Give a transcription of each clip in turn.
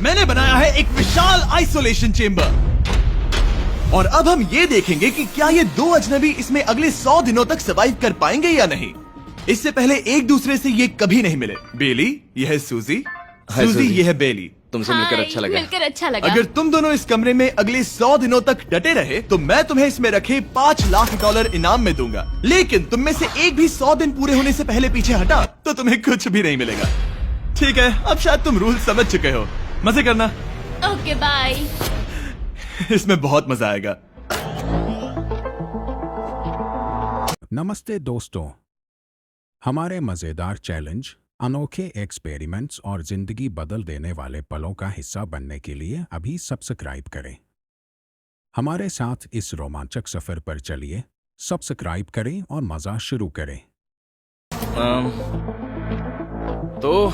मैंने बनाया है एक विशाल आइसोलेशन चेम्बर और अब हम ये देखेंगे कि क्या ये दो अजनबी इसमें अगले 100 दिनों तक सर्वाइव कर पाएंगे या नहीं। इससे पहले एक दूसरे से ये कभी नहीं मिले। बेली, यह है सूजी। सूजी, ये है बेली। तुमसे मिलकर अच्छा लगा। मिलकर अच्छा लगा। अगर तुम दोनों इस कमरे में अगले 100 दिनों तक डटे रहे तो मैं तुम्हें इसमें रखे $5 लाख इनाम में दूंगा। लेकिन तुम में से एक भी 100 दिन पूरे होने से पहले पीछे हटा तो तुम्हें कुछ भी नहीं मिलेगा। ठीक है, अब शायद तुम रूल समझ चुके हो। मजे करना। Okay bye. इसमें बहुत मजा आएगा। नमस्ते दोस्तों, हमारे मजेदार चैलेंज, अनोखे एक्सपेरिमेंट्स और जिंदगी बदल देने वाले पलों का हिस्सा बनने के लिए अभी सब्सक्राइब करें। हमारे साथ इस रोमांचक सफर पर चलिए। सब्सक्राइब करें और मजा शुरू करें। तो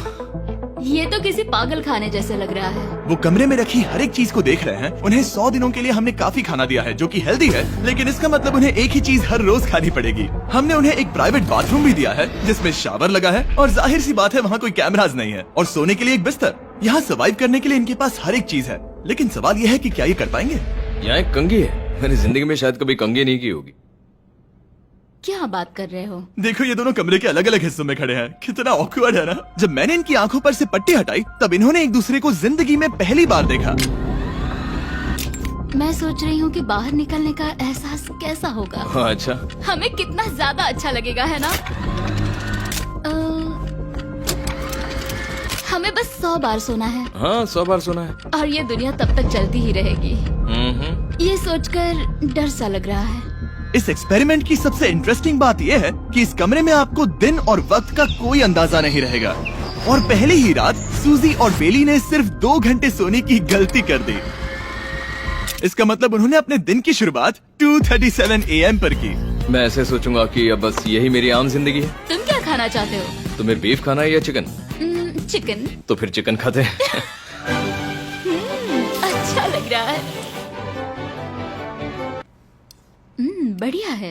ये तो किसी पागल खाने जैसे लग रहा है। वो कमरे में रखी हर एक चीज को देख रहे हैं। उन्हें 100 दिनों के लिए हमने काफी खाना दिया है जो कि हेल्दी है, लेकिन इसका मतलब उन्हें एक ही चीज हर रोज खानी पड़ेगी। हमने उन्हें एक प्राइवेट बाथरूम भी दिया है जिसमें शावर लगा है और जाहिर सी बात है वहाँ कोई कैमराज नहीं है, और सोने के लिए एक बिस्तर। यहाँ सर्वाइव करने के लिए इनके पास हर एक चीज है, लेकिन सवाल यह है कि क्या ये कर पाएंगे। यहाँ एक कंघी है। मैंने जिंदगी में शायद कभी कंघी नहीं की होगी। क्या बात कर रहे हो? देखो, ये दोनों कमरे के अलग अलग हिस्सों में खड़े हैं। कितना ऑकवर्ड है ना। जब मैंने इनकी आंखों पर से पट्टी हटाई तब इन्होंने एक दूसरे को जिंदगी में पहली बार देखा। मैं सोच रही हूँ कि बाहर निकलने का एहसास कैसा होगा। अच्छा, हमें कितना ज्यादा अच्छा लगेगा, है ना? हमें बस 100 बार सोना है। हाँ 100 बार सुना है। और ये दुनिया तब तक चलती ही रहेगी। हम्म। ये सोचकर डर सा लग रहा है। इस एक्सपेरिमेंट की सबसे इंटरेस्टिंग बात यह है कि इस कमरे में आपको दिन और वक्त का कोई अंदाजा नहीं रहेगा। और पहले ही रात सूजी और बेली ने सिर्फ 2 घंटे सोने की गलती कर दी। इसका मतलब उन्होंने अपने दिन की शुरुआत 2:37 AM पर की। मैं ऐसे सोचूंगा कि अब बस यही मेरी आम जिंदगी है। तुम क्या खाना चाहते हो? तुम्हें बीफ खाना है या चिकन? चिकन। तो फिर चिकन खाते हैं। अच्छा लग रहा है। बढ़िया है।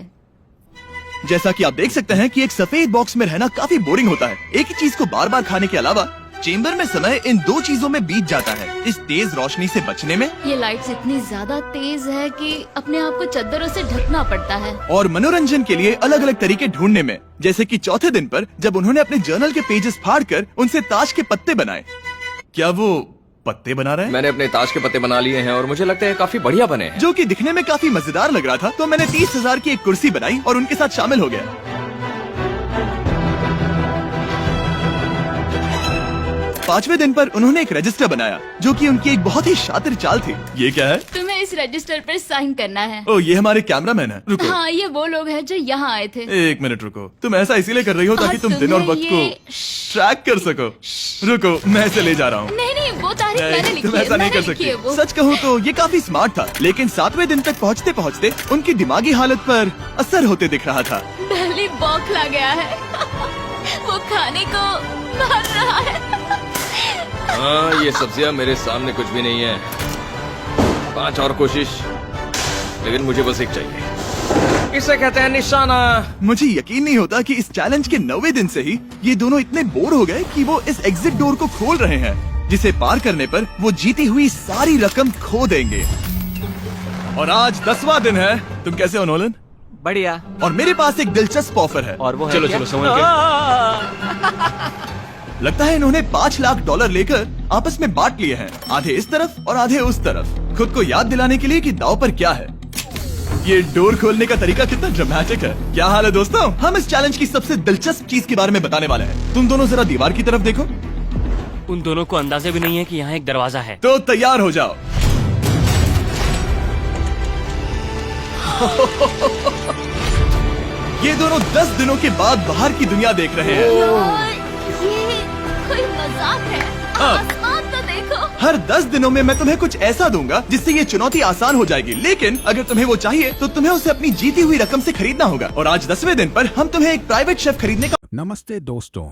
जैसा कि आप देख सकते हैं कि एक सफेद बॉक्स में रहना काफी बोरिंग होता है। एक ही चीज को बार बार खाने के अलावा चेम्बर में समय इन 2 चीजों में बीत जाता है। इस तेज रोशनी से बचने में, ये लाइट्स इतनी ज्यादा तेज है कि अपने आप को चद्दरों से ढकना पड़ता है। और मनोरंजन के लिए अलग अलग तरीके ढूंढने में। जैसे कि चौथे दिन पर जब उन्होंने अपने जर्नल के पेजेस फाड़कर उनसे ताश के पत्ते बनाए। क्या वो पत्ते बना रहे हैं? मैंने अपने ताश के पत्ते बना लिए हैं और मुझे लगता है काफी बढ़िया बने हैं। जो कि दिखने में काफी मजेदार लग रहा था, तो मैंने 30,000 की एक कुर्सी बनाई और उनके साथ शामिल हो गया। 5वें दिन पर उन्होंने एक रजिस्टर बनाया जो कि उनकी एक बहुत ही शातिर चाल थी। ये क्या है? तुम्हें इस रजिस्टर पर साइन करना है। ओ, ये हमारे कैमरामैन है। रुको, हाँ, ये वो लोग हैं जो यहाँ आए थे। 1 मिनट रुको। तुम ऐसा इसीलिए कर रही हो ताकि और तुम दिन और तुम्हें वक्त ये- को ट्रैक कर सको। रुको, मैं इसे ले जा रहा हूँ। नहीं नहीं, वो तारीख मैंने लिखी तुम है। ऐसा नहीं कर मैंने लिखी है सकती। वो। सच कहूँ तो ये काफी स्मार्ट था, लेकिन 7वें दिन तक पहुँचते पहुँचते उनकी दिमागी हालत पर असर होते दिख रहा था। पहली बौखला गया है। वो खाने को मार रहा है। हाँ, ये सब्जियां मेरे सामने कुछ भी नहीं है। 5 और कोशिश, लेकिन मुझे बस एक चाहिए। इसे कहते हैं निशाना। मुझे यकीन नहीं होता कि इस चैलेंज के 9वें दिन से ही ये दोनों इतने बोर हो गए कि वो इस एग्जिट डोर को खोल रहे हैं, जिसे पार करने पर वो जीती हुई सारी रकम खो देंगे। और आज 10वां दिन है। तुम कैसे हो नोलन? बढ़िया। और मेरे पास एक दिलचस्प ऑफर है। और वो है चलो क्या? चलो समझ गए। लगता है इन्होंने $5 लाख लेकर आपस में बांट लिए हैं, आधे इस तरफ और आधे उस तरफ, खुद को याद दिलाने के लिए कि दाव पर क्या है। ये डोर खोलने का तरीका कितना ड्रामेटिक है। क्या हाल है दोस्तों? हम इस चैलेंज की सबसे दिलचस्प चीज के बारे में बताने वाले हैं। तुम दोनों जरा दीवार की तरफ देखो। उन दोनों को अंदाजा भी नहीं है कि यहाँ एक दरवाजा है। तो तैयार हो जाओ। ये दोनों 10 दिनों के बाद बाहर की दुनिया देख रहे हैं। यार, ये कोई मजाक है। आसमान तो देखो। हर 10 दिनों में मैं तुम्हें कुछ ऐसा दूंगा जिससे ये चुनौती आसान हो जाएगी, लेकिन अगर तुम्हें वो चाहिए तो तुम्हें उसे अपनी जीती हुई रकम से खरीदना होगा। और आज 10वें दिन पर हम तुम्हें एक प्राइवेट शेफ खरीदने का। नमस्ते दोस्तों,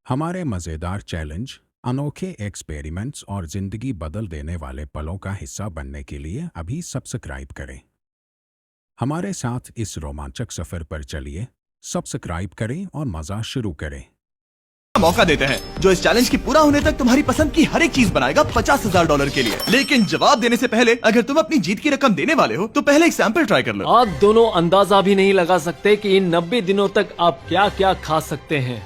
हमारे मजेदार चैलेंज, अनोखे एक्सपेरिमेंट्स और जिंदगी बदल देने वाले पलों का हिस्सा बनने के लिए अभी सब्सक्राइब करें। हमारे साथ इस रोमांचक सफर पर चलिए। सब्सक्राइब करें और मजा शुरू करें। मौका देते हैं, जो इस चैलेंज की पूरा होने तक तुम्हारी पसंद की हर एक चीज बनाएगा $50,000 के लिए। लेकिन जवाब देने से पहले अगर तुम अपनी जीत की रकम देने वाले हो तो पहले एक सैंपल ट्राई कर लो। आप दोनों अंदाजा भी नहीं लगा सकते कि इन 90 दिनों तक आप क्या क्या खा सकते हैं।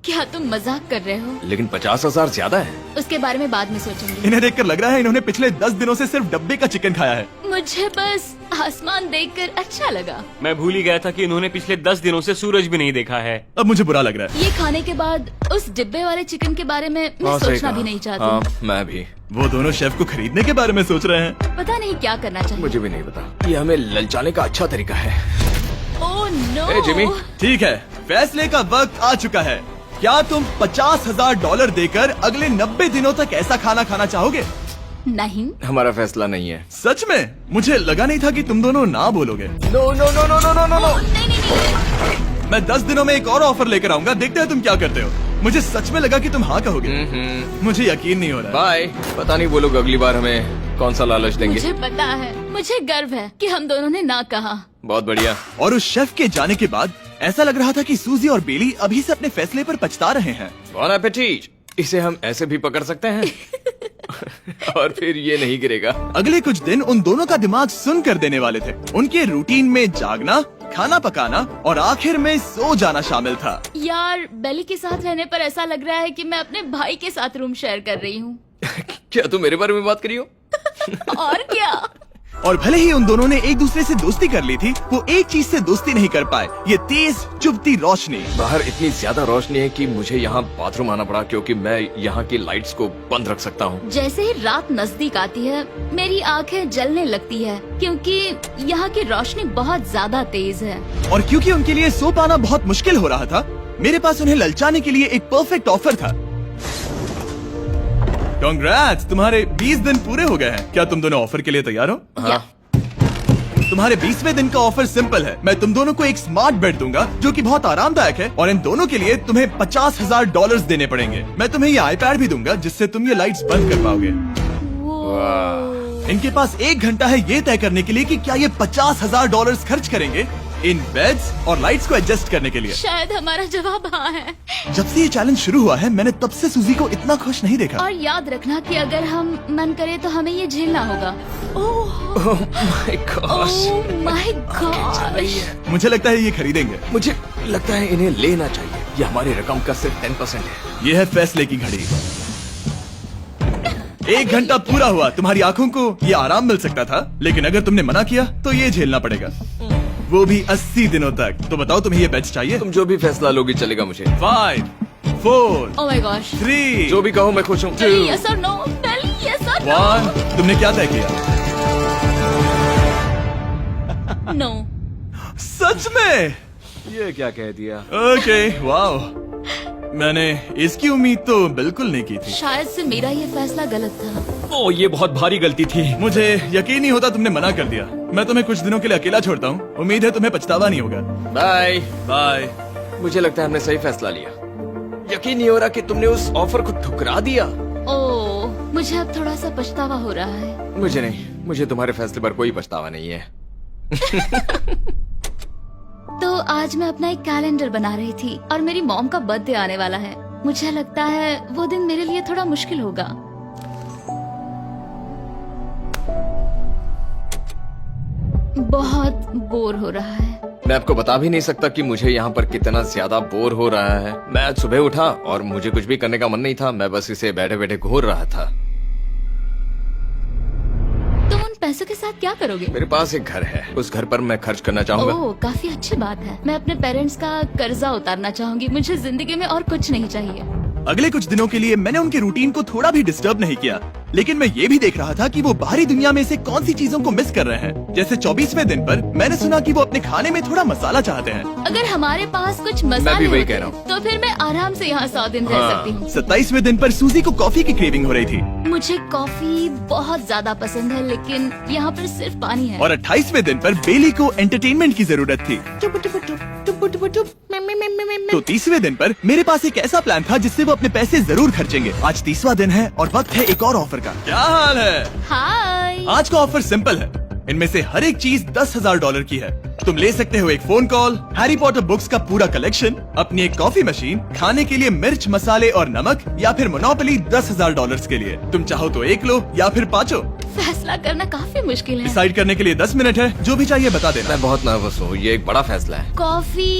क्या तुम मजाक कर रहे हो? लेकिन 50,000 ज्यादा है। उसके बारे में बाद में सोचेंगे। इन्हें देखकर लग रहा है इन्होंने पिछले 10 दिनों से सिर्फ डब्बे का चिकन खाया है। मुझे बस आसमान देखकर अच्छा लगा। मैं भूल ही गया था कि इन्होंने पिछले 10 दिनों से सूरज भी नहीं देखा है। अब मुझे बुरा लग रहा है। ये खाने के बाद उस डिब्बे वाले चिकन के बारे में मैं हाँ, सही सोचना कहा। भी नहीं चाहती। हाँ, मैं भी। वो दोनों शेफ को खरीदने के बारे में सोच रहे हैं। पता नहीं क्या करना चाहिए। मुझे भी नहीं पता। ये हमें ललचाने का अच्छा तरीका है। Oh no. ए, जिमी। ठीक है, फैसले का वक्त आ चुका है। क्या तुम $50,000 देकर अगले 90 दिनों तक ऐसा खाना खाना चाहोगे? नहीं। हमारा फैसला नहीं है। सच में? मुझे लगा नहीं था कि तुम दोनों ना बोलोगे। No no no no no no no no. नहीं नहीं नहीं। मैं 10 दिनों में एक और ऑफर लेकर आऊंगा, देखते हैं तुम क्या करते हो। मुझे सच में लगा कि तुम हाँ कहोगे। मुझे यकीन नहीं हो रहा। बाय। पता नहीं वो लोग अगली बार हमें कौन सा लालच देंगे। मुझे पता है, मुझे गर्व है कि हम दोनों ने ना कहा। बहुत बढ़िया। और उस शेफ के जाने के बाद ऐसा लग रहा था कि सूजी और बेली अभी से अपने फैसले पर पछता रहे हैं। बॉन एपेटीट। इसे हम ऐसे भी पकड़ सकते हैं और फिर ये नहीं गिरेगा। अगले कुछ दिन उन दोनों का दिमाग सुन कर देने वाले थे। उनके रूटीन में जागना, खाना पकाना और आखिर में सो जाना शामिल था। यार, बेली के साथ रहने पर ऐसा लग रहा है कि मैं अपने भाई के साथ रूम शेयर कर रही हूँ। क्या तुम मेरे बारे में बात करी हो? और क्या। और भले ही उन दोनों ने एक दूसरे से दोस्ती कर ली थी, वो एक चीज से दोस्ती नहीं कर पाए, ये तेज चुभती रोशनी। बाहर इतनी ज्यादा रोशनी है कि मुझे यहाँ बाथरूम आना पड़ा क्योंकि मैं यहाँ की लाइट्स को बंद रख सकता हूँ। जैसे ही रात नजदीक आती है मेरी आंखें जलने लगती है क्योंकि यहाँ की रोशनी बहुत ज्यादा तेज है। और क्योंकि उनके लिए सो पाना बहुत मुश्किल हो रहा था, मेरे पास उन्हें ललचाने के लिए एक परफेक्ट ऑफर था। कांग्रेट्स, तुम्हारे 20 दिन पूरे हो गए हैं। क्या तुम दोनों ऑफर के लिए तैयार हो? हाँ। तुम्हारे 20वें दिन का ऑफर सिंपल है। मैं तुम दोनों को एक स्मार्ट बेड दूंगा जो कि बहुत आरामदायक है, और इन दोनों के लिए तुम्हें $50,000 देने पड़ेंगे। मैं तुम्हें ये आईपैड भी दूंगा जिससे तुम ये लाइट्स बंद कर पाओगे। इनके पास 1 घंटा है ये तय करने के लिए कि क्या ये $50,000 खर्च करेंगे इन बेड्स और लाइट्स को एडजस्ट करने के लिए। शायद हमारा जवाब हाँ है। जब से ये चैलेंज शुरू हुआ है मैंने तब से सूजी को इतना खुश नहीं देखा। और याद रखना कि अगर हम मन करें तो हमें ये झेलना होगा। Oh my God. मुझे लगता है ये खरीदेंगे। मुझे लगता है इन्हें लेना चाहिए। ये हमारी रकम का सिर्फ 10% है। ये है फैसले की घड़ी। 1 घंटा पूरा हुआ। तुम्हारी आंखों को ये आराम मिल सकता था, लेकिन अगर तुमने मना किया तो ये झेलना पड़ेगा, वो भी 80 दिनों तक। तो बताओ तुम्हें ये बेच चाहिए? तुम जो भी फैसला लोगी चलेगा मुझे। 5, 4, ओह माय गॉश। 3, जो भी कहो मैं खुश हूँ। यस और नो। बेली यस और 1। तुमने क्या तय किया? नो। सच में? ये क्या कह दिया? Okay, wow. मैंने इसकी उम्मीद तो बिल्कुल नहीं की थी। शायद से मेरा ये फैसला गलत था। ओ, ये बहुत भारी गलती थी। मुझे यकीन नहीं होता तुमने मना कर दिया। मैं तुम्हें कुछ दिनों के लिए अकेला छोड़ता हूँ। उम्मीद है तुम्हें पछतावा नहीं होगा। Bye bye. मुझे लगता है हमने सही फैसला लिया। यकीन नहीं हो रहा कि तुमने उस ऑफर को ठुकरा दिया। ओह, मुझे अब थोड़ा सा पछतावा हो रहा है। मुझे नहीं, मुझे तुम्हारे फैसले पर कोई पछतावा नहीं है। तो आज मैं अपना एक कैलेंडर बना रही थी और मेरी मॉम का बर्थडे आने वाला है। मुझे लगता है वो दिन मेरे लिए थोड़ा मुश्किल होगा। बहुत बोर हो रहा है। मैं आपको बता भी नहीं सकता कि मुझे यहाँ पर कितना ज्यादा बोर हो रहा है। मैं आज सुबह उठा और मुझे कुछ भी करने का मन नहीं था। मैं बस इसे बैठे बैठे घूर रहा था। तुम उन पैसों के साथ क्या करोगे? मेरे पास एक घर है, उस घर पर मैं खर्च करना चाहूंगा। ओह, काफी अच्छी बात है। मैं अपने पेरेंट्स का कर्जा उतारना चाहूंगी। मुझे जिंदगी में और कुछ नहीं चाहिए। अगले कुछ दिनों के लिए मैंने उनके रूटीन को थोड़ा भी डिस्टर्ब नहीं किया, लेकिन मैं ये भी देख रहा था कि वो बाहरी दुनिया में से कौन सी चीजों को मिस कर रहे हैं। जैसे 24वें दिन पर मैंने सुना कि वो अपने खाने में थोड़ा मसाला चाहते हैं। अगर हमारे पास कुछ मसाले भी वही होते कह रहा हूँ। तो फिर मैं आराम से यहाँ 100 दिन रह सकती हूँ। 27वें दिन पर सूजी को कॉफी की क्रेविंग हो रही थी मुझे कॉफी बहुत ज्यादा पसंद है, लेकिन यहाँ पर सिर्फ पानी है। और 28वें दिन पर बेली को एंटरटेनमेंट की जरूरत थी। तो 30वें दिन पर मेरे पास एक ऐसा प्लान था जिससे वो अपने पैसे जरूर खर्चेंगे। आज 30वां दिन है और वक्त है एक और ऑफर का। क्या हाल है? हाय। आज का ऑफर सिंपल है। इनमें से हर एक चीज $10,000 की है। तुम ले सकते हो एक phone call, Harry Potter books का पूरा कलेक्शन, अपनी एक कॉफी मशीन, खाने के लिए मिर्च मसाले और नमक, या फिर मोनोपोली $10,000 के लिए। तुम चाहो तो एक लो या फिर पांचों। फैसला करना काफी मुश्किल है। डिसाइड करने के लिए 10 मिनट है, जो भी चाहिए बता देना। मैं बहुत नर्वस हूँ, ये एक बड़ा फैसला है। कॉफी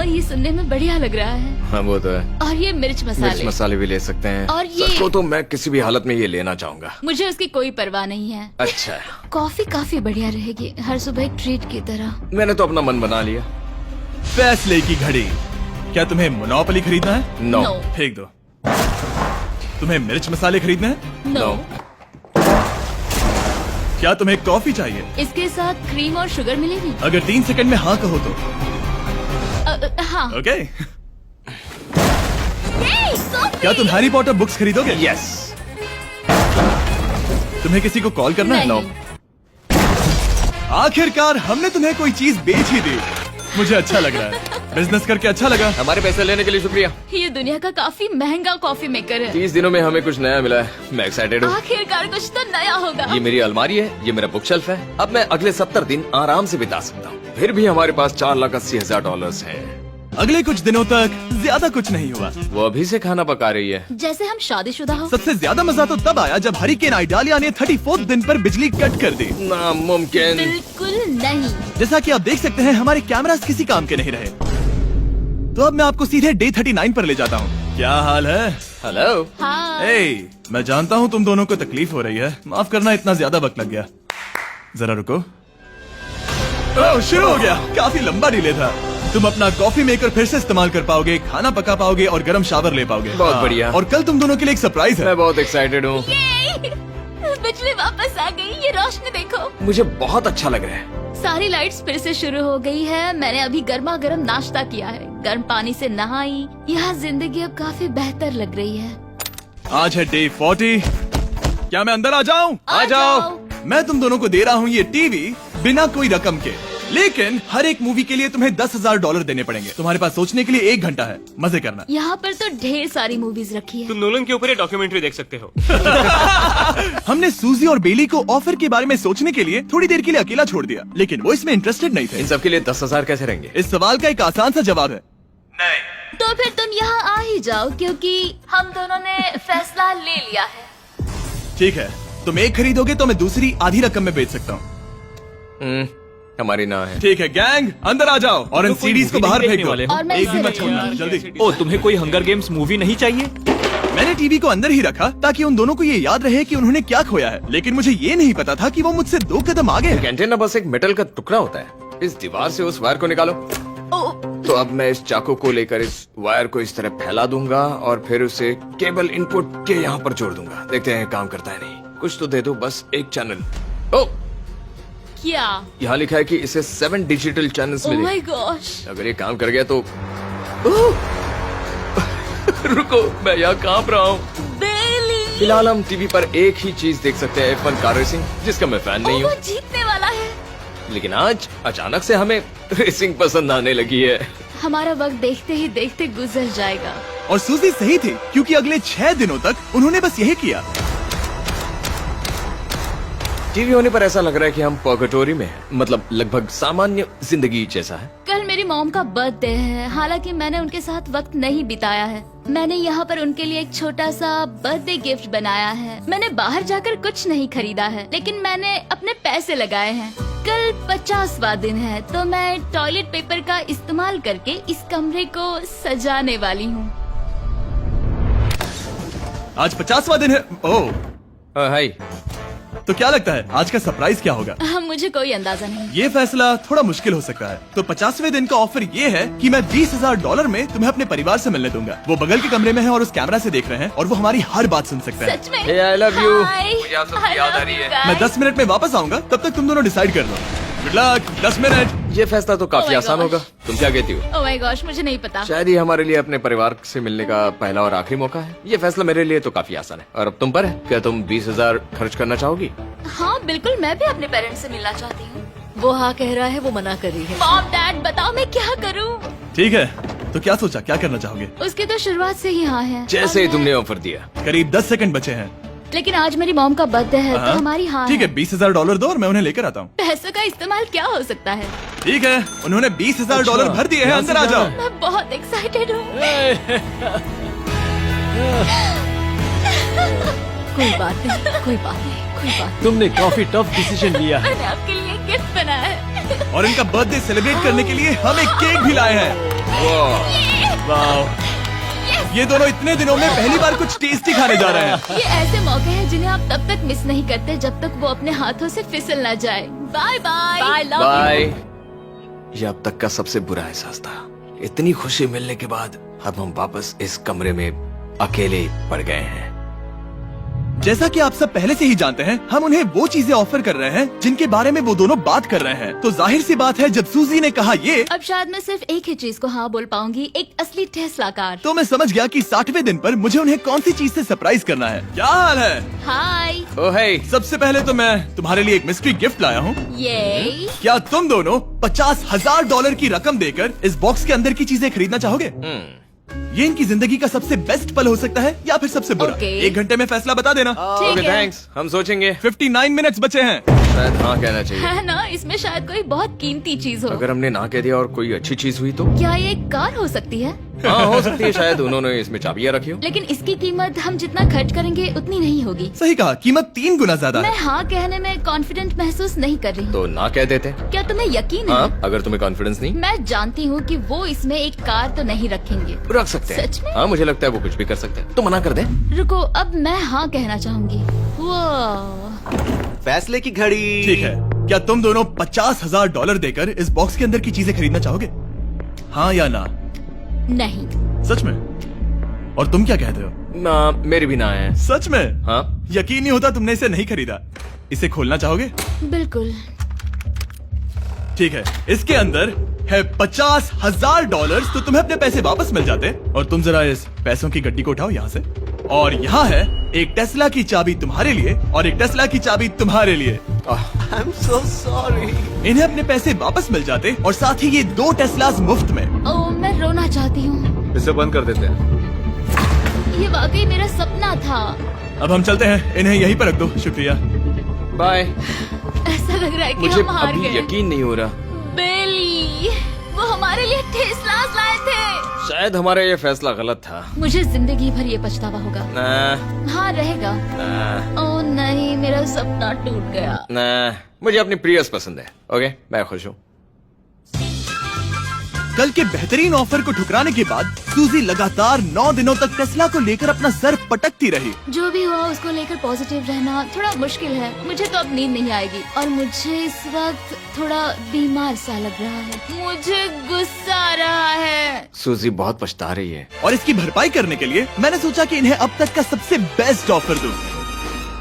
ये सुनने में बढ़िया लग रहा है। हाँ वो तो है। और ये मिर्च मिर्च मसाले, मसाले भी ले सकते हैं। और ये- सच को तो मैं किसी भी हालत में ये लेना चाहूंगा। मुझे उसकी कोई परवाह नहीं है। अच्छा, कॉफी काफी बढ़िया रहेगी, हर सुबह एक ट्रीट की तरह। मैंने तो अपना मन बना लिया। फैसले की घड़ी। क्या तुम्हें मोनोपोली खरीदना है? No No. फेंक दो। तुम्हें मिर्च मसाले खरीदने हैं? नो। क्या तुम्हें कॉफी चाहिए? इसके साथ क्रीम और शुगर मिलेगी? अगर 3 सेकंड में हाँ कहो तो। हाँ। ओके। Yay, coffee! क्या तुम हैरी पॉटर बुक्स खरीदोगे? यस। तुम्हें किसी को कॉल करना है? नहीं। आखिरकार हमने तुम्हें कोई चीज बेच ही दी। मुझे अच्छा लग रहा है, बिजनेस करके अच्छा लगा। हमारे पैसे लेने के लिए शुक्रिया। ये दुनिया का काफी महंगा कॉफी मेकर है। 30 दिनों में हमें कुछ नया मिला है, मैं एक्साइटेड हूँ। आखिरकार कुछ तो नया होगा। ये मेरी अलमारी है, ये मेरा बुक शेल्फ है। अब मैं अगले 70 दिन आराम से बिता सकता हूँ। फिर भी हमारे पास $4,80,000 है। अगले कुछ दिनों तक ज्यादा कुछ नहीं हुआ। वो अभी से खाना पका रही है। जैसे हम शादीशुदा हो। सबसे ज्यादा मजा तो तब आया जब हरिकेन आइडालिया ने 34th दिन पर बिजली कट कर दी। नामुमकिन। बिल्कुल नहीं। जैसा कि आप देख सकते हैं, हमारे कैमरास किसी काम के नहीं रहे। तो अब मैं आपको सीधे डे 39 पर ले जाता हूँ। क्या हाल है? हेलो। हाँ। ए, मैं जानता हूँ तुम दोनों को तकलीफ हो रही है, माफ करना इतना ज्यादा वक्त लग गया। जरा रुको। ओह, शुरू हो गया। काफी लंबा डिले था। तुम अपना कॉफी मेकर फिर से इस्तेमाल कर पाओगे, खाना पका पाओगे और गर्म शावर ले पाओगे। बहुत हाँ, बढ़िया। और कल तुम दोनों के लिए एक सरप्राइज है। मैं बहुत एक्साइटेड हूँ। बिजली वापस आ गई, ये रोशनी देखो। मुझे बहुत अच्छा लग रहा है। सारी लाइट्स फिर से शुरू हो गई है। मैंने अभी गर्मा गर्म नाश्ता किया है, गर्म पानी से नहाई। यहाँ जिंदगी अब काफी बेहतर लग रही है। आज है डे 40। क्या मैं अंदर आ जाऊँ? आ जाओ। मैं तुम दोनों को दे रहा हूँ ये टीवी बिना कोई रकम के, लेकिन हर एक मूवी के लिए तुम्हें $10,000 देने पड़ेंगे। तुम्हारे पास सोचने के लिए 1 घंटा है, मजे करना। यहाँ पर तो ढेर सारी मूवीज रखी है। तुम नोलन के ऊपर ये डॉक्यूमेंट्री देख सकते हो। हमने सूजी और बेली को ऑफर के बारे में सोचने के लिए थोड़ी देर के लिए अकेला छोड़ दिया, लेकिन वो इसमें इंटरेस्टेड नहीं थे। इन सब के लिए 10,000 कैसे रहेंगे? इस सवाल का एक आसान सा जवाब है नहीं। तो फिर तुम यहाँ आ ही जाओ, क्योंकि हम दोनों ने फैसला ले लिया है। ठीक है, तुम एक खरीदोगे तो मैं दूसरी आधी रकम में बेच सकता हूँ। हमारी ना है। ठीक है गैंग, अंदर आ जाओ और इन तो कोई सीडीज को movie बाहर नहीं फेंक देखने दो। वाले हो? और मैं एक भी इसे मत छोड़ना, रखूंगी। जल्दी। ओ, तुम्हें कोई हंगर गेम्स मूवी नहीं चाहिए? मैंने टीवी को अंदर ही रखा ताकि उन दोनों को ये याद रहे कि उन्होंने क्या खोया है, लेकिन मुझे ये नहीं पता था कि वो मुझसे 2 कदम आगे है। एंटेना बस एक मेटल का टुकड़ा होता है। इस दीवार से उस वायर को निकालो। तो अब मैं इस चाकू को लेकर इस वायर को इस तरह फैला दूंगा और फिर उसे केबल इनपुट के यहाँ पर जोड़ दूंगा। देखते हैं काम करता है नहीं। कुछ तो दे दो, बस एक चैनल। ओ, क्या? यहाँ लिखा है कि इसे 7 डिजिटल चैनल्स ओह मिले। My gosh. अगर ये काम कर गया तो रुको, मैं यहाँ कांप रहा हूँ। बेली। फिलहाल हम टीवी पर एक ही चीज देख सकते हैं, F1 कार रेसिंग, जिसका मैं फैन नहीं वो हूँ। जीतने वाला है। लेकिन आज अचानक से हमें रेसिंग पसंद आने लगी है। हमारा वक्त देखते ही देखते गुजर जाएगा। और सूजी सही थी, क्योंकि अगले 6 दिनों तक उन्होंने बस यही किया। टीवी होने पर ऐसा लग रहा है कि हम पर्गेटोरी में हैं, मतलब लगभग सामान्य जिंदगी जैसा है। कल मेरी मॉम का बर्थडे है, हालांकि मैंने उनके साथ वक्त नहीं बिताया है। मैंने यहाँ पर उनके लिए एक छोटा सा बर्थडे गिफ्ट बनाया है। मैंने बाहर जाकर कुछ नहीं खरीदा है, लेकिन मैंने अपने पैसे लगाए हैं। कल 50वां दिन है, तो मैं टॉयलेट पेपर का इस्तेमाल करके इस कमरे को सजाने वाली हूँ। आज 50वां दिन है। ओह, हाय। तो क्या लगता है आज का सरप्राइज क्या होगा? मुझे कोई अंदाजा नहीं। ये फैसला थोड़ा मुश्किल हो सकता है। तो 50वें दिन का ऑफर ये है कि मैं $20,000 में तुम्हें अपने परिवार से मिलने दूंगा। वो बगल के कमरे में है और उस कैमरा से देख रहे हैं और वो हमारी हर बात सुन सकते हैं। सच में? Hey, I love you. Hi. मुझे आप सबकी I याद आ love रही you है। guys. मैं 10 मिनट में वापस आऊंगा, तब तक तुम दोनों डिसाइड कर लो। Good luck. 10 मिनट। ये फैसला तो काफी Oh my आसान gosh. होगा। तुम क्या कहती हो? ओह माय गॉश, मुझे नहीं पता। शायद ये हमारे लिए अपने परिवार से मिलने का पहला और आखिरी मौका है। ये फैसला मेरे लिए तो काफी आसान है। और अब तुम पर है। क्या तुम 20,000 खर्च करना चाहोगी? हाँ बिल्कुल, मैं भी अपने पेरेंट्स से मिलना चाहती हूँ। वो हाँ कह रहा है, वो मना कर रही है। मॉम डैड बताओ मैं क्या करूँ? ठीक है, तो क्या सोचा, क्या करना चाहोगे? उसकी तो शुरुआत से ही हाँ है। जैसे ही तुमने ऑफर दिया। करीब 10 सेकंड बचे हैं। लेकिन आज मेरी मॉम का बर्थडे है तो हमारी हाँ ठीक है, $20,000 दो और मैं उन्हें लेकर आता हूँ। पैसों का इस्तेमाल क्या हो सकता है? ठीक है, उन्होंने $20,000 भर दिए हैं, अंदर आ जाओ। मैं बहुत एक्साइटेड हूँ। कोई बात नहीं, कोई बात नहीं, कोई बात तुमने काफी टफ डिसीजन लिया है। मैंने आपके लिए गिफ्ट बनाया है। और इनका बर्थडे सेलिब्रेट करने के लिए हम एक केक भी लाए हैं। वाह, ये दोनों इतने दिनों में पहली बार कुछ टेस्टी खाने जा रहे हैं। ये ऐसे मौके हैं जिन्हें आप तब तक मिस नहीं करते जब तक वो अपने हाथों से फिसल न जाए। Bye bye. Bye love bye. ये अब तक का सबसे बुरा एहसास था। इतनी खुशी मिलने के बाद अब हम वापस इस कमरे में अकेले पड़ गए हैं। जैसा कि आप सब पहले से ही जानते हैं, हम उन्हें वो चीजें ऑफर कर रहे हैं जिनके बारे में वो दोनों बात कर रहे हैं। तो जाहिर सी बात है, जब सूजी ने कहा ये, अब शायद मैं सिर्फ एक ही चीज को हाँ बोल पाऊंगी, एक असली टेस्ला कार। तो मैं समझ गया कि 60वें दिन पर मुझे उन्हें कौन सी चीज से सरप्राइज करना है। क्या हाल है? हाय। ओह हे, सबसे पहले तो मैं तुम्हारे लिए एक मिस्ट्री गिफ्ट लाया हूँ। ये क्या तुम दोनों $50,000 की रकम देकर इस बॉक्स के अंदर की चीजें खरीदना चाहोगे? ये इनकी जिंदगी का सबसे बेस्ट पल हो सकता है या फिर सबसे बुरा। Okay. 1 घंटे में फैसला बता देना। ठीक ओके है। थैंक्स, हम सोचेंगे। 59 मिनट्स बचे हैं। शायद हाँ कहना चाहिए। है ना, इसमें शायद कोई बहुत कीमती चीज हो। अगर हमने ना कह दिया और कोई अच्छी चीज हुई तो? क्या ये एक कार हो सकती है? हाँ हो सकती है, शायद उन्होंने इसमें चाबियां रखी हो। लेकिन इसकी कीमत हम जितना खर्च करेंगे उतनी नहीं होगी। सही कहा, कीमत 3 गुना ज्यादा मैं है। हाँ कहने में कॉन्फिडेंट महसूस नहीं कर रही हूँ। तो ना कह देते। क्या तुम्हें यकीन है? हाँ, अगर तुम्हें कॉन्फिडेंस नहीं, मैं जानती हूँ कि वो इसमें एक कार तो नहीं रखेंगे। रख सकते हैं। सच में? हाँ मुझे लगता है वो कुछ भी कर सकते हैं। तो मना कर दे। रुको, अब मैं हाँ कहना चाहूंगी। वो फैसले की घड़ी। ठीक है, क्या तुम दोनों $50,000 देकर इस बॉक्स के अंदर की चीजें खरीदना चाहोगे? हाँ या ना? नहीं। सच में? और तुम क्या कहते हो? ना, मेरी भी ना है। सच में? हाँ यकीन नहीं होता तुमने इसे नहीं खरीदा। इसे खोलना चाहोगे? बिल्कुल। ठीक है, इसके अंदर है $50,000, तो तुम्हें अपने पैसे वापस मिल जाते। और तुम जरा इस पैसों की गड्डी को उठाओ यहाँ से। और यहाँ है एक टेस्ला की चाबी तुम्हारे लिए और एक टेस्ला की चाबी तुम्हारे लिए। I am so sorry. इन्हें अपने पैसे वापस मिल जाते और साथ ही ये 2 टेस्लास मुफ्त में। ओ, मैं रोना चाहती हूँ। इसे बंद कर देते हैं। ये वाकई मेरा सपना था। अब हम चलते हैं, इन्हें यहीं पर रख दो। शुक्रिया। बाय। ऐसा लग रहा है कि मुझे हम हार अभी गए। यकीन नहीं हो रहा। बिली, वो हमारे लिए टेस्लास लाए थे। शायद हमारा ये फैसला गलत था। मुझे जिंदगी भर ये पछतावा होगा। ना, हाँ रहेगा। ना, ओ नहीं, मेरा सपना टूट गया। ना, मुझे अपनी प्रियस पसंद है। ओके, मैं खुश हूँ। कल के बेहतरीन ऑफर को ठुकराने के बाद सूजी लगातार 9 दिनों तक टेस्ला को लेकर अपना सर पटकती रही। जो भी हुआ उसको लेकर पॉजिटिव रहना थोड़ा मुश्किल है। मुझे तो अब नींद नहीं आएगी और मुझे इस वक्त थोड़ा बीमार सा लग रहा है। मुझे गुस्सा आ रहा है। सूजी बहुत पछता रही है। और इसकी भरपाई करने के लिए मैंने सोचा कि इन्हें अब तक का सबसे बेस्ट ऑफर दूं।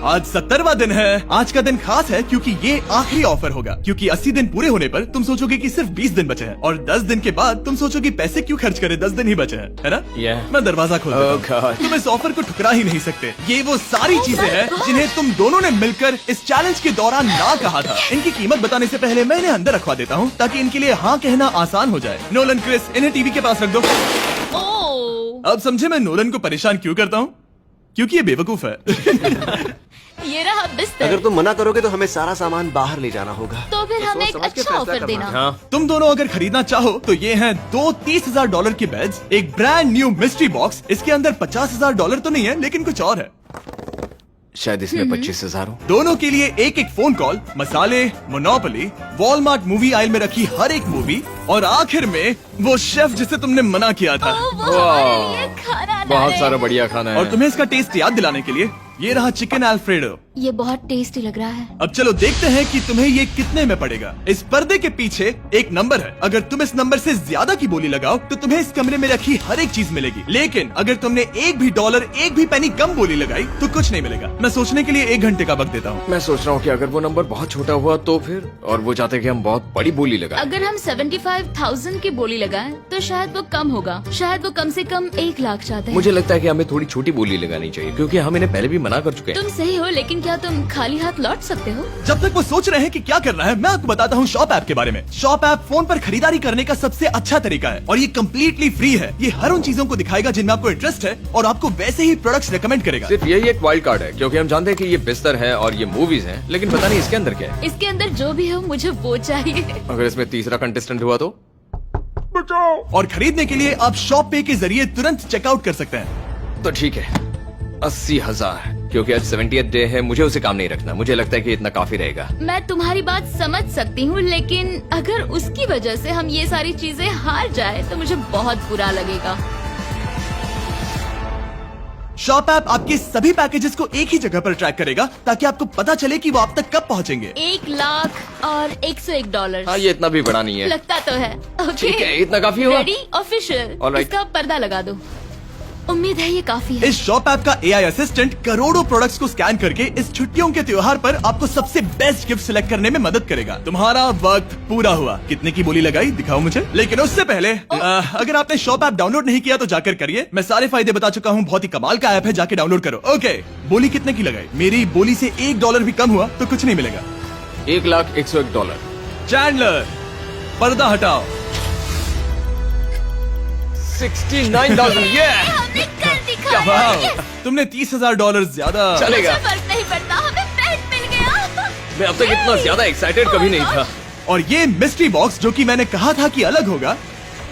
आज 70वां दिन है। आज का दिन खास है क्योंकि ये आखिरी ऑफर होगा। क्योंकि 80 दिन पूरे होने पर तुम सोचोगे कि सिर्फ 20 दिन बचे हैं और 10 दिन के बाद तुम सोचोगे पैसे क्यों खर्च करें, 10 दिन ही बचे हैं, है ना? Yeah. मैं दरवाजा खोल देता हूं। Oh God. तुम इस ऑफर को ठुकरा ही नहीं सकते। ये वो सारी चीजें हैं जिन्हें तुम दोनों ने मिलकर इस चैलेंज के दौरान ना कहा था। इनकी कीमत बताने से पहले मैं इन्हें अंदर रखवा देता हूँ ताकि इनके लिए हाँ कहना आसान हो जाए। नोलन, क्रिस, इन्हें टीवी के पास रख दो। ओ, अब समझे मैं नोलन को परेशान क्यों करता हूँ? क्योंकि ये बेवकूफ है। ये रहा बिस्तर। अगर तुम मना करोगे तो हमें सारा सामान बाहर ले जाना होगा। तो फिर हमें एक समझ के अच्छा फैसला ऑफर करना। देना। हाँ, तुम दोनों अगर खरीदना चाहो तो ये हैं 2 $30,000 के बेड्स, एक ब्रांड न्यू मिस्ट्री बॉक्स। इसके अंदर $50,000 तो नहीं है लेकिन कुछ और है। शायद इसमें 25,000 हो। दोनों के लिए एक एक फोन कॉल, मसाले, मोनोपोली, वॉलमार्ट मूवी आयल में रखी हर एक मूवी और आखिर में वो शेफ जिसे तुमने मना किया था। ओ, वो हमारे लिए खाना बहुत लाए। सारा बढ़िया खाना है। और तुम्हें इसका टेस्ट याद दिलाने के लिए ये रहा चिकन अल्फ्रेडो। ये बहुत टेस्टी लग रहा है। अब चलो देखते हैं कि तुम्हें ये कितने में पड़ेगा। इस पर्दे के पीछे एक नंबर है। अगर तुम इस नंबर से ज्यादा की बोली लगाओ तो तुम्हें इस कमरे में रखी हर एक चीज मिलेगी। लेकिन अगर तुमने एक भी डॉलर, एक भी पेनी कम बोली लगाई तो कुछ नहीं मिलेगा। मैं सोचने के लिए 1 घंटे का वक्त देता हूँ। मैं सोच रहा हूँ कि अगर वो नंबर बहुत छोटा हुआ तो फिर, और वो चाहते कि हम बहुत बड़ी बोली लगाएं। अगर हम 75,000 की बोली लगाएं तो शायद वो कम होगा। शायद वो कम से कम 1 लाख चाहते हैं। मुझे लगता है कि हमें थोड़ी छोटी बोली लगानी चाहिए क्योंकि हम इन्हें पहले भी मना कर चुके हैं। तुम सही हो, लेकिन लेकिन क्या तुम खाली हाथ लौट सकते हो? जब तक वो सोच रहे हैं कि क्या करना है, मैं आपको बताता हूँ शॉप ऐप के बारे में। शॉप ऐप फोन पर खरीदारी करने का सबसे अच्छा तरीका है और ये कम्प्लीटली फ्री है। ये हर उन चीजों को दिखाएगा जिनमें आपको इंटरेस्ट है और आपको वैसे ही प्रोडक्ट्स रेकमेंड करेगा। सिर्फ यही एक वाइल्ड कार्ड है, क्योंकि हम जानते हैं कि ये बिस्तर है और ये मूवीज हैं, लेकिन पता नहीं इसके अंदर क्या है। इसके अंदर जो भी हो मुझे वो चाहिए। अगर इसमें तीसरा कंटेस्टेंट हुआ तो? और खरीदने के लिए आप शॉप पे के जरिए तुरंत चेकआउट कर सकते हैं। तो ठीक है, 80,000, क्योंकि आज 70th डे है, मुझे उसे काम नहीं रखना। मुझे लगता है कि इतना काफी रहेगा। मैं तुम्हारी बात समझ सकती हूँ, लेकिन अगर उसकी वजह से हम ये सारी चीजें हार जाए तो मुझे बहुत बुरा लगेगा। शॉप ऐप आपके सभी पैकेजेस को एक ही जगह पर ट्रैक करेगा ताकि आपको पता चले कि वो आप तक कब पहुंचेंगे। 1 लाख और $101। हाँ, ये इतना भी बड़ा नहीं है। लगता तो है। ओके, ठीक है, इतना काफी होगा। Ready, official. Alright. इसका पर्दा लगा दो। उम्मीद है ये काफी है। इस शॉप ऐप का AI असिस्टेंट करोड़ों प्रोडक्ट्स को स्कैन करके इस छुट्टियों के त्योहार पर आपको सबसे बेस्ट गिफ्ट सिलेक्ट करने में मदद करेगा। तुम्हारा वक्त पूरा हुआ। कितने की बोली लगाई दिखाओ मुझे। लेकिन उससे पहले अगर आपने शॉप ऐप डाउनलोड नहीं किया तो जाकर करिए। मैं सारे फायदे बता चुका हूँ। बहुत ही कमाल का ऐप है, जाके डाउनलोड करो। ओके, बोली कितने की लगाई? मेरी बोली से $1 भी कम हुआ तो कुछ नहीं मिलेगा। $1,01,001। चैंडलर, पर्दा हटाओ। 69,000। ये हमने कर दिखाया। वाह, Yes! तुमने $30,000 ज्यादा। चलेगा। मुझे फर्क नहीं पड़ता, हमें बेड मिल गया। मैं अब तक इतना ज्यादा एक्साइटेड कभी नहीं था। और ये मिस्ट्री बॉक्स जो कि मैंने कहा था कि अलग होगा,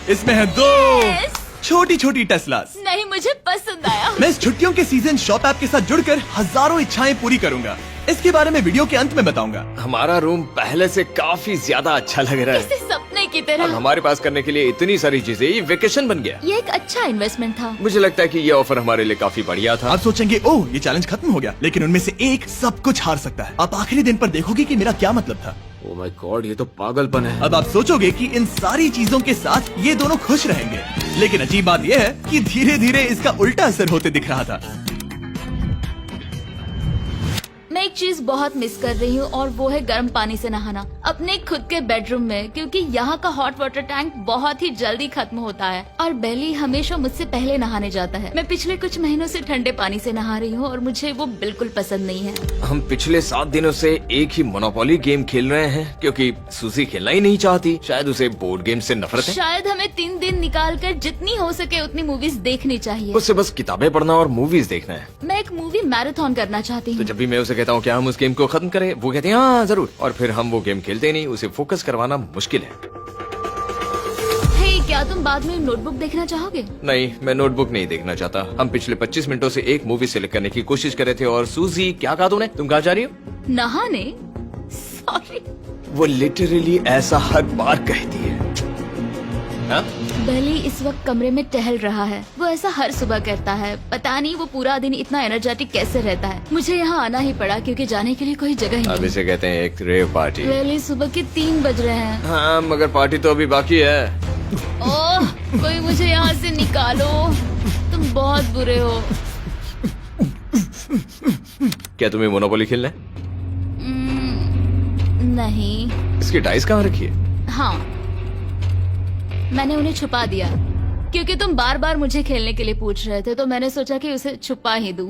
इसमें है 2 Yes! छोटी छोटी टेस्लास। नहीं, मुझे पसंद आया। मैं इस छुट्टियों के सीजन शॉप ऐप के साथ जुड़कर हजारों इच्छाएं पूरी करूंगा। इसके बारे में वीडियो के अंत में बताऊंगा। हमारा रूम पहले से काफी ज्यादा अच्छा लग रहा किसी है। सपने की अब तरह। हमारे पास करने के लिए इतनी सारी चीजें, ये वेकेशन बन गया। ये एक अच्छा इन्वेस्टमेंट था। मुझे लगता है कि ये ऑफर हमारे लिए काफी बढ़िया था। आप सोचेंगे ओह ये चैलेंज खत्म हो गया, लेकिन उनमें से एक सब कुछ हार सकता है। आप आखिरी दिन पर देखोगे कि मेरा क्या मतलब था। ओह माय गॉड, ये तो पागलपन है। अब आप सोचोगे कि इन सारी चीजों के साथ ये दोनों खुश रहेंगे, लेकिन अजीब बात यह है कि धीरे धीरे इसका उल्टा असर होते दिख रहा था। मैं एक चीज बहुत मिस कर रही हूँ और वो है गर्म पानी से नहाना अपने खुद के बेडरूम में, क्योंकि यहाँ का हॉट वाटर टैंक बहुत ही जल्दी खत्म होता है और बेली हमेशा मुझसे पहले नहाने जाता है। मैं पिछले कुछ महीनों से ठंडे पानी से नहा रही हूँ और मुझे वो बिल्कुल पसंद नहीं है। हम पिछले 7 दिनों से एक ही मोनोपोली गेम खेल रहे हैं, क्योंकि सूजी खेलना ही नहीं चाहती। शायद उसे बोर्ड गेम से नफरत है। शायद हमें 3 दिन निकाल कर जितनी हो सके उतनी मूवीज देखनी चाहिए। उससे बस किताबें पढ़ना और मूवीज देखना है। मैं एक मूवी मैराथन करना चाहती तो हूँ। जब भी मैं उसे कहता हूँ क्या हम उस गेम को खत्म करें, वो कहते हैं हाँ जरूर, और फिर हम वो गेम खेलते नहीं। उसे फोकस करवाना मुश्किल है। हे, क्या तुम बाद में नोटबुक देखना चाहोगे? नहीं, मैं नोटबुक नहीं देखना चाहता। हम पिछले 25 मिनटों से एक मूवी सिलेक्ट करने की कोशिश कर रहे थे। और सूजी, क्या कहा तूने? तुम कहाँ जा रही हो? नहाने? सॉरी। वो लिटरली ऐसा हर बार कहती है। हाँ? बेली इस वक्त कमरे में टहल रहा है। वो ऐसा हर सुबह करता है। पता नहीं वो पूरा दिन इतना एनर्जेटिक कैसे रहता है। मुझे यहाँ आना ही पड़ा क्योंकि जाने के लिए कोई जगह ही अब नहीं। इसे कहते हैं एक रेव पार्टी। बेली, सुबह के 3 बज रहे हैं। हाँ, मगर पार्टी तो अभी बाकी है। ओह, कोई मुझे यहाँ से निकालो। तुम बहुत बुरे हो। क्या तुम्हें मोनोपोली खेलना है? नहीं। इसकी डाइस कहाँ रखी है? हाँ, मैंने उन्हें छुपा दिया क्योंकि तुम बार बार मुझे खेलने के लिए पूछ रहे थे, तो मैंने सोचा कि उसे छुपा ही दूं।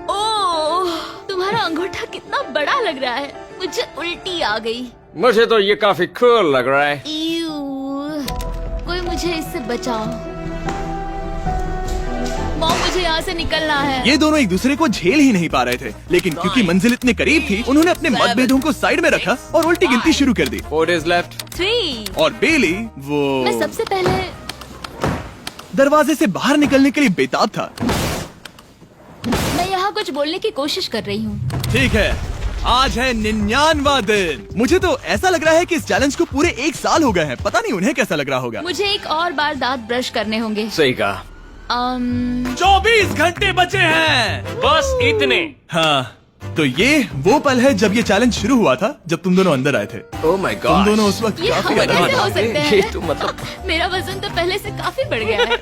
ओह, तुम्हारा अंगूठा कितना बड़ा लग रहा है। मुझे उल्टी आ गई। मुझे तो ये काफी कूल लग रहा है। ईऊ, कोई मुझे इससे बचाओ। मॉम, मुझे यहाँ से निकलना है। ये दोनों एक दूसरे को झेल ही नहीं पा रहे थे, लेकिन क्योंकि मंजिल इतने करीब थी, उन्होंने अपने मतभेदों को साइड में रखा और उल्टी गिनती शुरू कर दी। 4 days left। 3। और बेली वो मैं सबसे पहले दरवाजे से बाहर निकलने के लिए बेताब था। मैं यहाँ कुछ बोलने की कोशिश कर रही हूँ। ठीक है, आज है 99वां दिन। मुझे तो ऐसा लग रहा है कि इस चैलेंज को पूरे 1 साल हो गए हैं। पता नहीं उन्हें कैसा लग रहा होगा। मुझे एक और बार दांत ब्रश करने होंगे। सही कहा। 24 घंटे बचे हैं। बस इतने। हाँ, तो ये वो पल है जब ये चैलेंज शुरू हुआ था, जब तुम दोनों अंदर आए थे। ओह माय तुम गॉड। दोनों उस वक्त ये काफी हम अलग कैसे हो थे। सकते ये हैं? तो मतलब मेरा वजन तो पहले से काफी बढ़ गया है।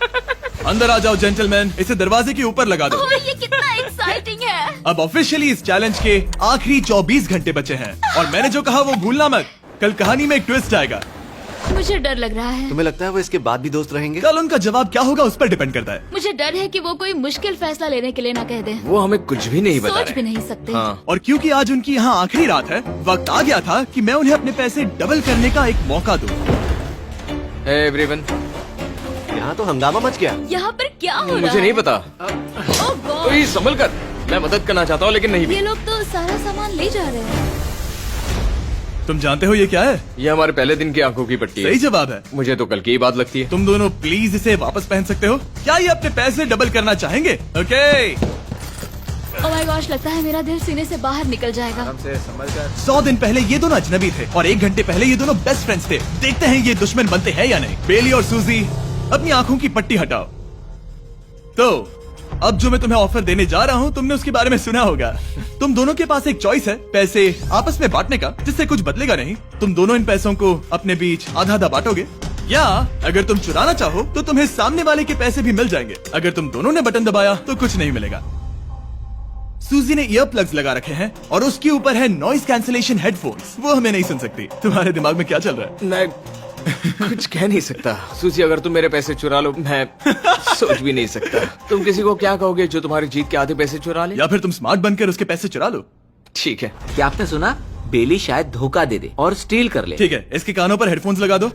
अंदर आ जाओ जेंटलमैन, इसे दरवाजे के ऊपर लगा दो। ओह, ये कितना एक्साइटिंग है। अब ऑफिशियली इस चैलेंज के आखिरी 24 घंटे बचे हैं और मैंने जो कहा वो भूलना मत। कल कहानी में एक ट्विस्ट आएगा। मुझे डर लग रहा है। तुम्हें लगता है वो इसके बाद भी दोस्त रहेंगे? कल उनका जवाब क्या होगा उस पर डिपेंड करता है। मुझे डर है कि वो कोई मुश्किल फैसला लेने के लिए ना कह दे। वो हमें कुछ भी नहीं बता सोच भी रहे। नहीं सकते। हाँ। और क्योंकि आज उनकी यहाँ आखिरी रात है, वक्त आ गया था कि मैं उन्हें अपने पैसे डबल करने का एक मौका दूं। Hey everyone, यहाँ तो हंगामा मच गया। यहाँ पर क्या हो रहा है? मुझे नहीं पता। ओह गॉड, कोई संभल कर, मैं मदद करना चाहता हूँ लेकिन नहीं भी। ये लोग तो सारा सामान ले जा रहे हैं। तुम जानते हो ये क्या है? ये हमारे पहले दिन की आंखों की पट्टी है। सही जवाब है। मुझे तो कल की ही बात लगती है। तुम दोनों प्लीज इसे वापस पहन सकते हो? क्या ये अपने पैसे डबल करना चाहेंगे? ओके। ओह माय गॉश, लगता है मेरा दिल सीने से बाहर निकल जाएगा। 100 दिन पहले ये दोनों अजनबी थे और 1 घंटे पहले ये दोनों बेस्ट फ्रेंड्स थे। देखते हैं ये दुश्मन बनते हैं या नहीं। बेली और सूजी, अपनी आंखों की पट्टी हटाओ। तो अब जो मैं तुम्हें ऑफर देने जा रहा हूँ, तुमने उसके बारे में सुना होगा। तुम दोनों के पास एक चॉइस है, पैसे आपस में बांटने का, जिससे कुछ बदलेगा नहीं। तुम दोनों इन पैसों को अपने बीच आधा आधा बांटोगे, या अगर तुम चुराना चाहो तो तुम्हें सामने वाले के पैसे भी मिल जाएंगे। अगर तुम दोनों ने बटन दबाया तो कुछ नहीं मिलेगा। सूजी ने ईयर प्लग्स लगा रखे हैं और उसके ऊपर है नॉइस कैंसिलेशन हेडफोन्स। वो हमें नहीं सुन सकती। तुम्हारे दिमाग में क्या चल रहा है? मैं कुछ कह नहीं सकता। सूजी, अगर तुम मेरे पैसे चुरा लो, मैं सोच भी नहीं सकता। तुम किसी को क्या कहोगे जो तुम्हारी जीत के आधे पैसे चुरा ले? या फिर तुम स्मार्ट बनकर उसके पैसे चुरा लो। ठीक है। क्या आपने सुना? बेली शायद धोखा दे दे और स्टील कर ले। ठीक है, इसके कानों पर हेडफोन्स लगा दो।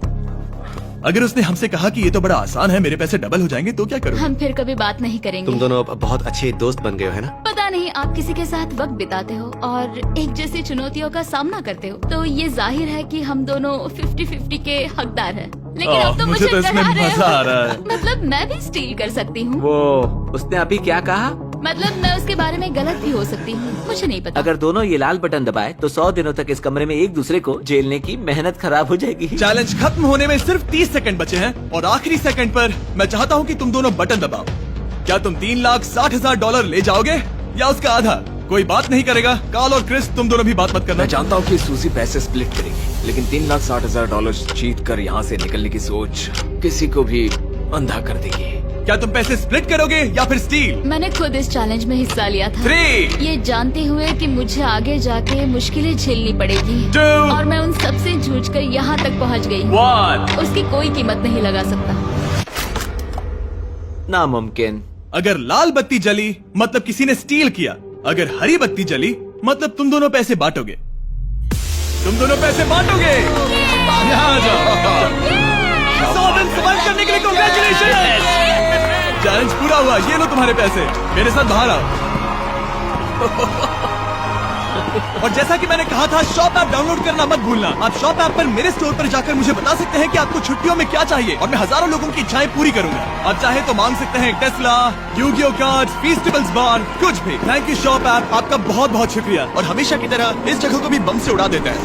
अगर उसने हमसे कहा कि ये तो बड़ा आसान है, मेरे पैसे डबल हो जाएंगे, तो क्या करोगे? हम फिर कभी बात नहीं करेंगे। तुम दोनों अब बहुत अच्छे दोस्त बन गए हो, है ना? पता नहीं, आप किसी के साथ वक्त बिताते हो और एक जैसी चुनौतियों का सामना करते हो, तो ये जाहिर है कि हम दोनों 50-50 के हकदार हैं। लेकिन अब तो मुझे तो इसमें डरा रहे मजा हो। आ रहा है। मतलब मैं भी स्टील कर सकती हूँ। वो उसने अभी क्या कहा? मतलब मैं उसके बारे में गलत भी हो सकती हूँ, मुझे नहीं पता। अगर दोनों ये लाल बटन दबाए तो 100 दिनों तक इस कमरे में एक दूसरे को झेलने की मेहनत खराब हो जाएगी। चैलेंज खत्म होने में सिर्फ 30 सेकंड बचे हैं और आखिरी सेकंड पर मैं चाहता हूँ कि तुम दोनों बटन दबाओ। क्या तुम $3,60,000 ले जाओगे या उसका आधा? कोई बात नहीं करेगा। कार्ल और क्रिस, तुम दोनों भी बात मत करना। मैं जानता हूँ कि सूजी पैसे स्प्लिट करेगी, लेकिन $3,60,000 जीत कर यहाँ से निकलने की सोच किसी को भी अंधा कर देगी। क्या तुम पैसे स्प्लिट करोगे या फिर स्टील? मैंने खुद इस चैलेंज में हिस्सा लिया था, 3, ये जानते हुए कि मुझे आगे जाके मुश्किलें झेलनी पड़ेगी 2, और मैं उन सब से जूझकर यहाँ तक पहुँच गई। 1। उसकी कोई कीमत नहीं लगा सकता। नामुमकिन। अगर लाल बत्ती जली मतलब किसी ने स्टील किया, अगर हरी बत्ती जली मतलब तुम दोनों पैसे बांटोगे। तुम दोनों पैसे बांटोगे। यहाँ आ जाओ। 100 दिन सर्वाइव करने के लिए कांग्रेचुलेशन। चैलेंज पूरा हुआ। ये लो तुम्हारे पैसे, मेरे साथ बाहर आओ। और जैसा कि मैंने कहा था, शॉप ऐप डाउनलोड करना मत भूलना। आप शॉप ऐप पर मेरे स्टोर पर जाकर मुझे बता सकते हैं कि आपको छुट्टियों में क्या चाहिए और मैं हजारों लोगों की इच्छाएं पूरी करूंगा। आप चाहे तो मांग सकते हैं टेस्ला, यूगियो कार्ड्स, फेस्टिवल्स बार, कुछ भी। थैंक यू शॉप ऐप, आपका बहुत बहुत शुक्रिया। और हमेशा की तरह इस जगह को भी बम से उड़ा देता है।